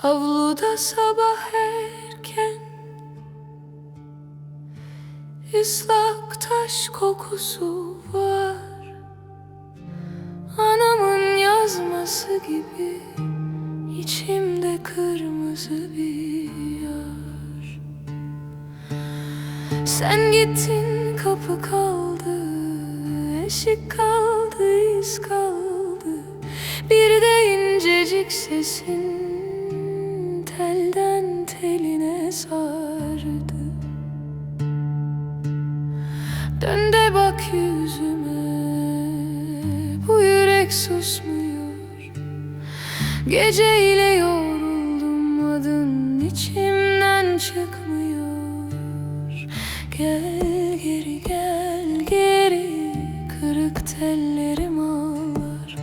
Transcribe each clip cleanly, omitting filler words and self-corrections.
Avluda sabah erken, ıslak taş kokusu var. Anamın yazması gibi içimde kırmızı bir yar. Sen gittin, kapı kaldı, eşik kaldı, iz kaldı. Bir de incecik sesin telden teline sardı. Dön de bak yüzüme, bu yürek susmuyor. Geceyle yoruldum, adın içimden çıkmıyor. Gel geri, gel geri, kırık tellerim ağlar.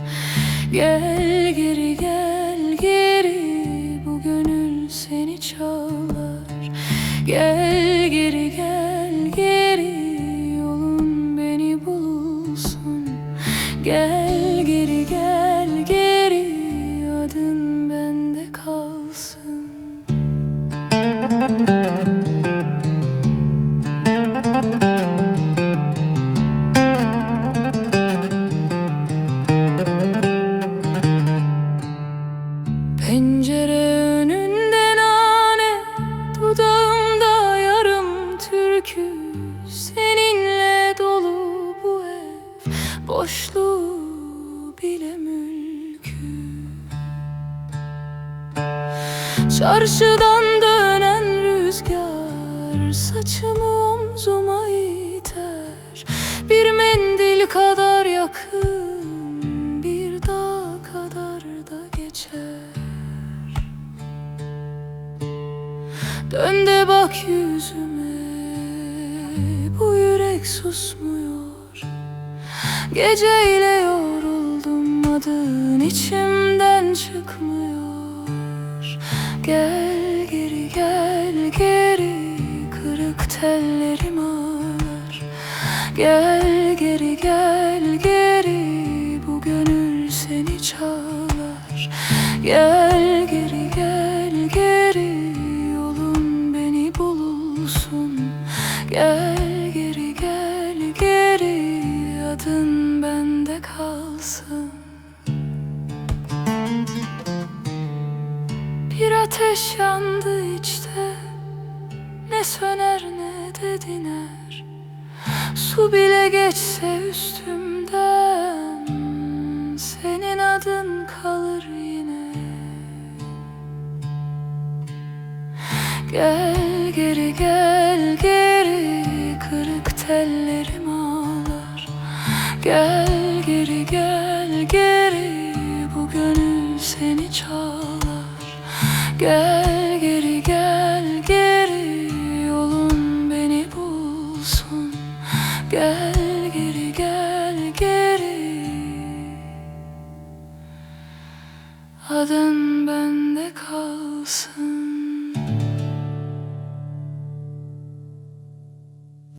Gel geri, gel geri, bu gönül seni çalar. Gel geri, gel geri, yolun beni bulsun. Gel geri, gel geri, adın bende kalsın. Pencere önünde nane, dudağımda yarım türkü. Seninle dolu bu ev, boşluğu bile mülkü. Çarşıdan dönen rüzgar saçımı omzuma iter. Bir mendil kadar yakın, bir dağ kadar da geçer. Dön de bak yüzüme, bu yürek susmuyor. Geceyle yoruldum, adın içimden çıkmıyor. Gel geri, gel geri, kırık tellerim ağlar. Gel geri, gel geri, bu gönül seni çalar. Gel geri, gel geri, yolun beni bulsun. Gel geri, gel geri, adın bende kalsın. Bir ateş yandı içte, ne söner ne de diner. Su bile geçse üstümden, senin adın kalır yine. Gel geri, gel geri, kırık tellerim ağlar. Gel geri, gel geri, bu gönül seni çalar. Gel geri, gel geri, yolun beni bulsun. Gel